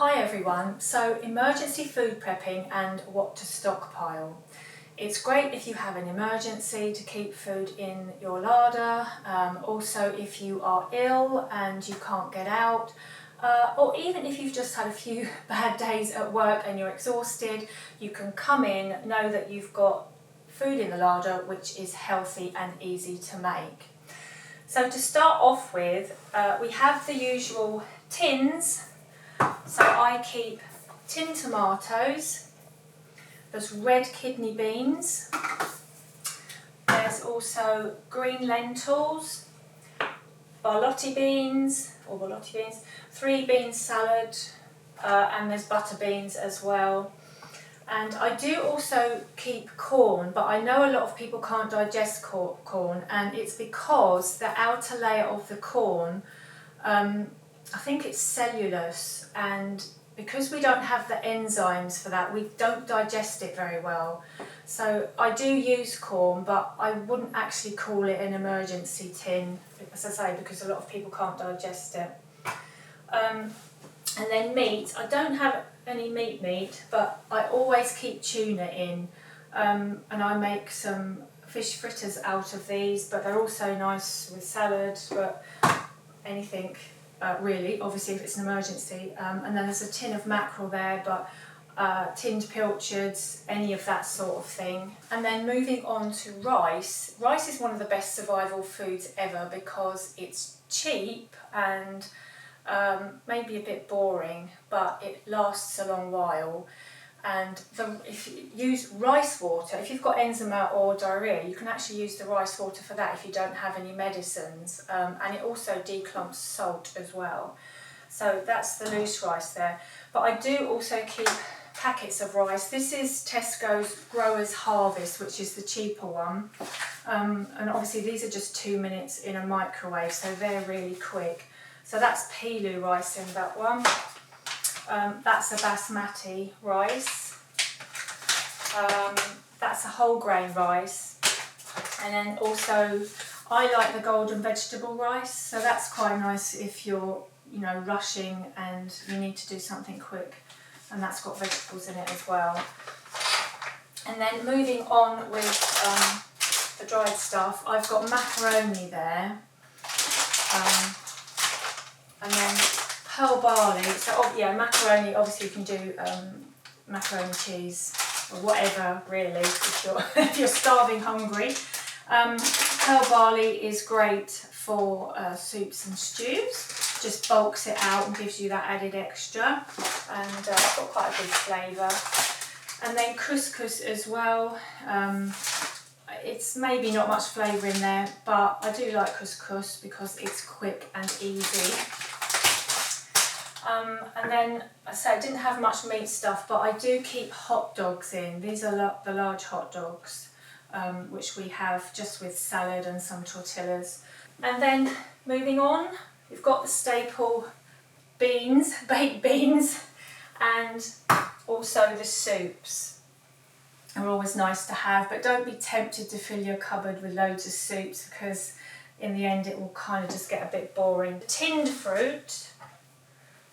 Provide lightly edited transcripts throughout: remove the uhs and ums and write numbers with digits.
Hi everyone, so emergency food prepping and what to stockpile. It's great if you have an emergency to keep food in your larder, also if you are ill and you can't get out, or even if you've just had a few bad days at work and you're exhausted, you can come in, know that you've got food in the larder which is healthy and easy to make. So to start off with, we have the usual tins. So I keep tin tomatoes, there's red kidney beans, there's also green lentils, borlotti beans, 3 bean salad, and there's butter beans as well. And I do also keep corn, but I know a lot of people can't digest corn, and it's because the outer layer of the corn, I think it's cellulose, and because we don't have the enzymes for that, we don't digest it very well. So I do use corn, but I wouldn't actually call it an emergency tin, as I say, because a lot of people can't digest it. And then meat, I don't have any meat, but I always keep tuna in, and I make some fish fritters out of these, but they're also nice with salad, but anything. Really, obviously if it's an emergency, and then there's a tin of mackerel there, but tinned pilchards, any of that sort of thing. And then moving on to rice. Rice is one of the best survival foods ever because it's cheap and maybe a bit boring, but it lasts a long while. And if you use rice water, if you've got eczema or diarrhea, you can actually use the rice water for that if you don't have any medicines. And it also declumps salt as well. So that's the loose rice there. But I do also keep packets of rice. This is Tesco's Growers Harvest, which is the cheaper one. And obviously these are just 2 minutes in a microwave, so they're really quick. So that's pilu rice in that one. That's a basmati rice, that's a whole grain rice, and then also I like the golden vegetable rice, so that's quite nice if you're rushing and you need to do something quick, and that's got vegetables in it as well. And then moving on with the dried stuff, I've got macaroni there, and then pearl barley. So macaroni, obviously you can do macaroni cheese or whatever really if you're starving hungry. Pearl barley is great for soups and stews, just bulks it out and gives you that added extra, and it's got quite a good flavour. And then couscous as well. It's maybe not much flavour in there, but I do like couscous because it's quick and easy. And then, I say I didn't have much meat stuff, but I do keep hot dogs in. These are the large hot dogs, which we have just with salad and some tortillas. And then moving on, we've got the staple beans, baked beans, and also the soups. Are always nice to have, but don't be tempted to fill your cupboard with loads of soups because in the end it will kind of just get a bit boring. Tinned fruit,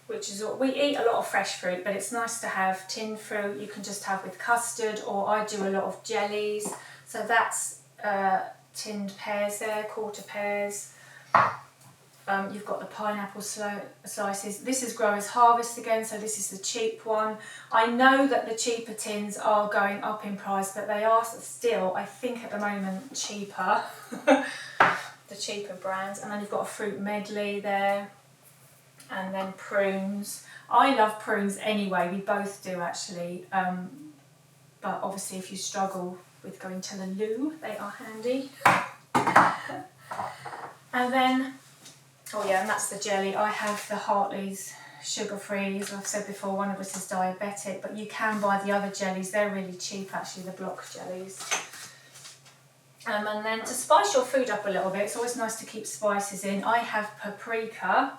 which is what we eat, a lot of fresh fruit, but it's nice to have tinned fruit. You can just have with custard, or I do a lot of jellies. So that's tinned pears there, quarter pears. You've got the pineapple slices. This is Growers Harvest again, so this is the cheap one. I know that the cheaper tins are going up in price, but they are still, I think at the moment, cheaper. The cheaper brands. And then you've got a fruit medley there. And then prunes. I love prunes anyway, we both do actually, but obviously if you struggle with going to the loo, they are handy. And then, and that's the jelly. I have the Hartley's sugar-free, as I've said before, one of us is diabetic, but you can buy the other jellies, they're really cheap actually, the block jellies. And then to spice your food up a little bit, it's always nice to keep spices in. I have paprika,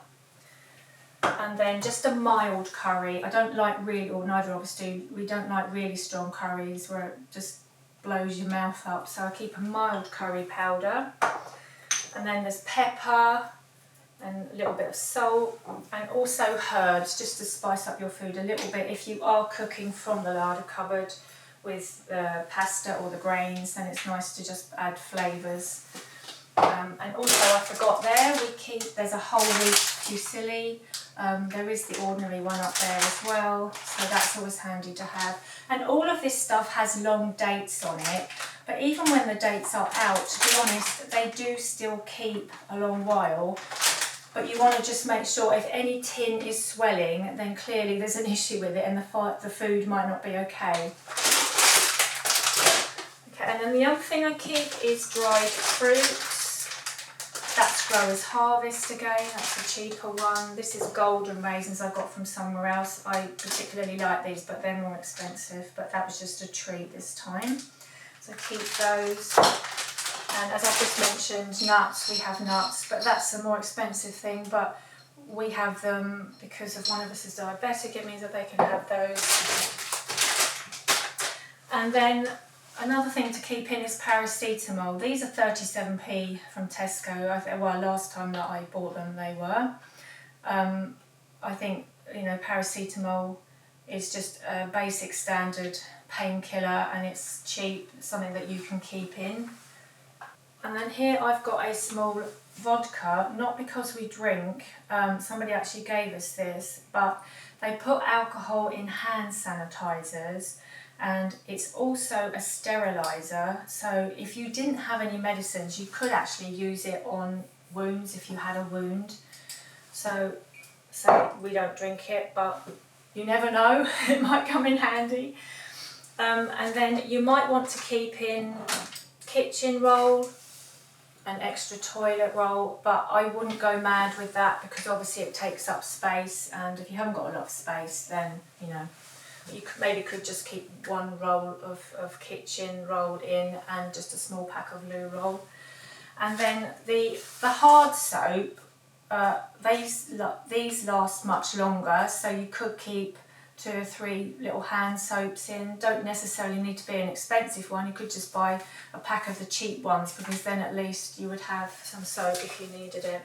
and then just a mild curry. I don't like really, or neither of us do, we don't like really strong curries where it just blows your mouth up, so I keep a mild curry powder. And then there's pepper, and a little bit of salt, and also herbs just to spice up your food a little bit. If you are cooking from the larder cupboard with the pasta or the grains, then it's nice to just add flavours. And also I forgot there's a whole wheat fusilli. There is the ordinary one up there as well, so that's always handy to have. And all of this stuff has long dates on it, but even when the dates are out, to be honest, they do still keep a long while. But you want to just make sure if any tin is swelling, then clearly there's an issue with it and the food might not be okay. Okay, and then the other thing I keep is dried fruits. That's Growers Harvest again, that's a cheaper one. This is golden raisins I got from somewhere else. I particularly like these, but they're more expensive, but that was just a treat this time. So keep those. And as I've just mentioned, nuts, we have nuts, but that's a more expensive thing, but we have them because of one of us is diabetic. It means that they can have those. And then another thing to keep in is paracetamol. These are 37p from Tesco. Well, last time that I bought them, they were. I think, paracetamol is just a basic standard painkiller, and it's cheap, something that you can keep in. And then here I've got a small vodka, not because we drink, somebody actually gave us this, but they put alcohol in hand sanitizers, and it's also a sterilizer. So if you didn't have any medicines, you could actually use it on wounds if you had a wound. So we don't drink it, but you never know, it might come in handy. And then you might want to keep in kitchen roll, an extra toilet roll, but I wouldn't go mad with that because obviously it takes up space, and if you haven't got a lot of space, then you could just keep one roll of kitchen rolled in and just a small pack of loo roll. And then the hard soap, these last much longer, so you could keep 2 or 3 little hand soaps in. Don't necessarily need to be an expensive one, you could just buy a pack of the cheap ones, because then at least you would have some soap if you needed it.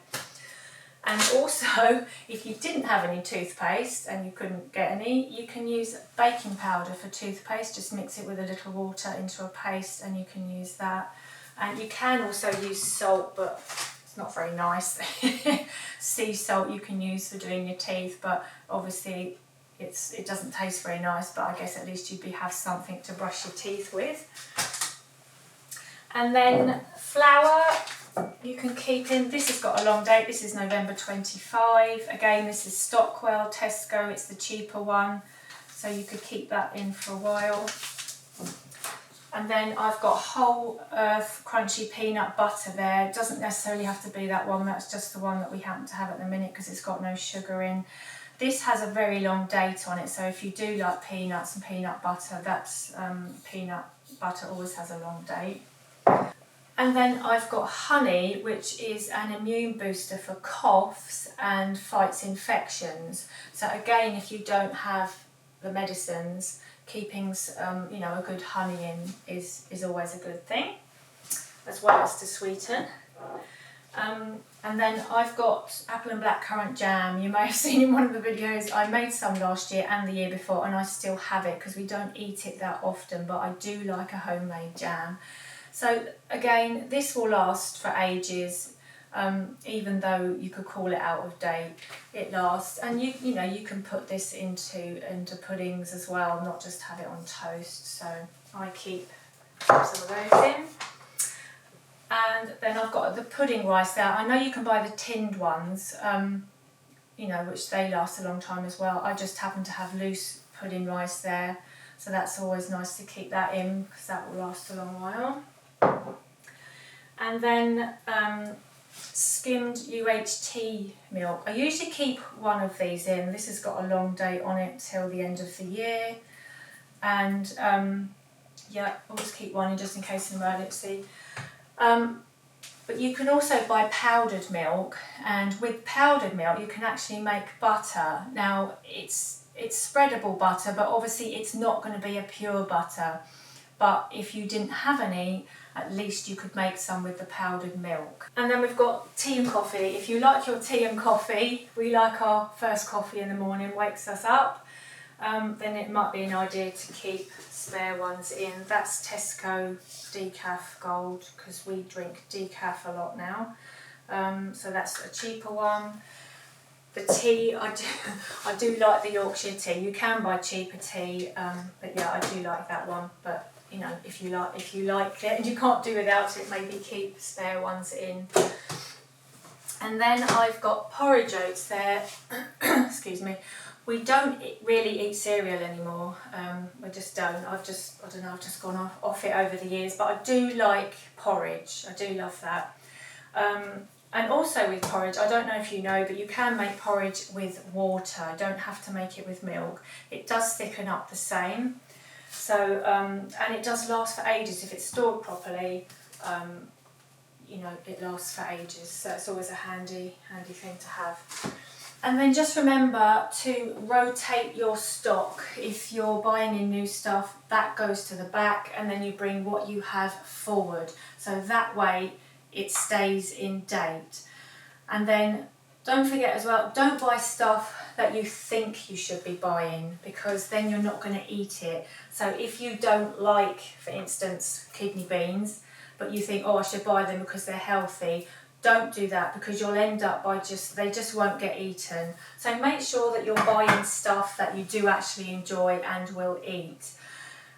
And also, if you didn't have any toothpaste and you couldn't get any, you can use baking powder for toothpaste. Just mix it with a little water into a paste and you can use that. And you can also use salt, but it's not very nice. Sea salt you can use for doing your teeth, but obviously it doesn't taste very nice, but I guess at least you'd have something to brush your teeth with. And then flour, you can keep in. This has got a long date. This is November 25. Again, this is Stockpile, Tesco. It's the cheaper one, so you could keep that in for a while. And then I've got whole earth crunchy peanut butter there. It doesn't necessarily have to be that one. That's just the one that we happen to have at the minute because it's got no sugar in. This has a very long date on it, so if you do like peanuts and peanut butter, that's peanut butter always has a long date. And then I've got honey, which is an immune booster for coughs and fights infections. So again, if you don't have the medicines, keeping a good honey in is always a good thing, as well as to sweeten. And then I've got apple and blackcurrant jam. You may have seen in one of the videos, I made some last year and the year before, and I still have it because we don't eat it that often, but I do like a homemade jam. So again, this will last for ages, even though you could call it out of date, it lasts. And you can put this into puddings as well, not just have it on toast. So I keep some of those in. And then I've got the pudding rice there. I know you can buy the tinned ones, which they last a long time as well. I just happen to have loose pudding rice there, so that's always nice to keep that in because that will last a long while. And then skimmed UHT milk. I usually keep one of these in. This has got a long date on it till the end of the year. And always keep one in just in case of emergency. But you can also buy powdered milk, and with powdered milk you can actually make butter. Now it's spreadable butter, but obviously it's not going to be a pure butter. but if you didn't have any, at least you could make some with the powdered milk. And then we've got tea and coffee. If you like your tea and coffee, we like our first coffee in the morning, wakes us up, then it might be an idea to keep spare ones in. That's Tesco decaf gold, because we drink decaf a lot now. So that's a cheaper one. The tea, I do like the Yorkshire tea. You can buy cheaper tea, but yeah, I do like that one. But you know, if you like it and you can't do without it, maybe keep spare ones in. And then I've got porridge oats there. Excuse me. We don't really eat cereal anymore. We just don't. I've just gone off it over the years. But I do like porridge. I do love that. And also with porridge, I don't know if you know, but you can make porridge with water. You don't have to make it with milk. It does thicken up the same. So, and it does last for ages if it's stored properly. You know, it lasts for ages. So it's always a handy thing to have. And then just remember to rotate your stock. If you're buying in new stuff, that goes to the back, and then you bring what you have forward. So that way it stays in date. And then don't forget as well, don't buy stuff that you think you should be buying, because then you're not going to eat it. So if you don't like, for instance, kidney beans, but you think, oh, I should buy them because they're healthy, don't do that, because you'll end up they just won't get eaten. So make sure that you're buying stuff that you do actually enjoy and will eat.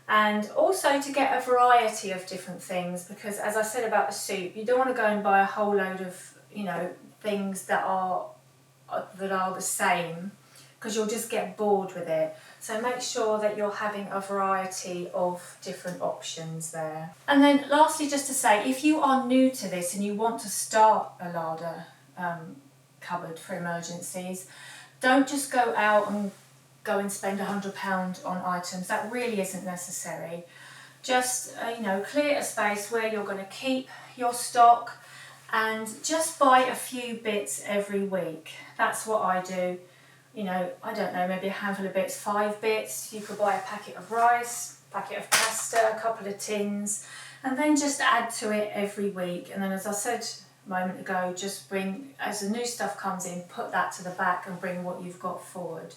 And also to get a variety of different things, because as I said about the soup, you don't want to go and buy a whole load of, you know, things that are the same, because you'll just get bored with it. So make sure that you're having a variety of different options there. And then lastly, just to say, if you are new to this and you want to start a larder cupboard for emergencies, don't just go out and go and spend £100 on items. That really isn't necessary. Just you know, clear a space where you're going to keep your stock, and just buy a few bits every week. That's what I do. You know, I don't know, maybe a handful of bits, 5 bits. You could buy a packet of rice, packet of pasta, a couple of tins, and then just add to it every week. And then, as I said a moment ago, just bring, as the new stuff comes in, put that to the back and bring what you've got forward.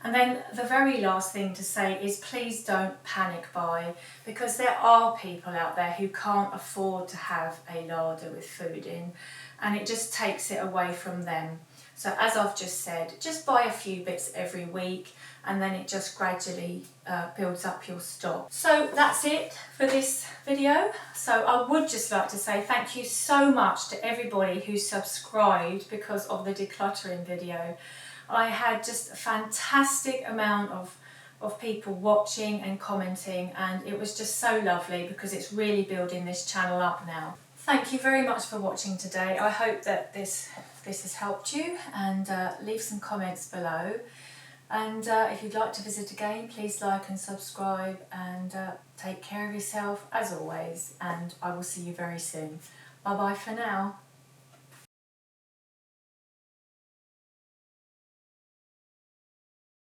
And then the very last thing to say is, please don't panic buy, because there are people out there who can't afford to have a larder with food in, and it just takes it away from them. So as I've just said, just buy a few bits every week, and then it just gradually builds up your stock. So that's it for this video. So I would just like to say thank you so much to everybody who subscribed because of the decluttering video. I had just a fantastic amount of people watching and commenting, and it was just so lovely, because it's really building this channel up now. Thank you very much for watching today. I hope that this has helped you, and leave some comments below. And if you'd like to visit again, please like and subscribe, and take care of yourself as always, and I will see you very soon. Bye bye for now.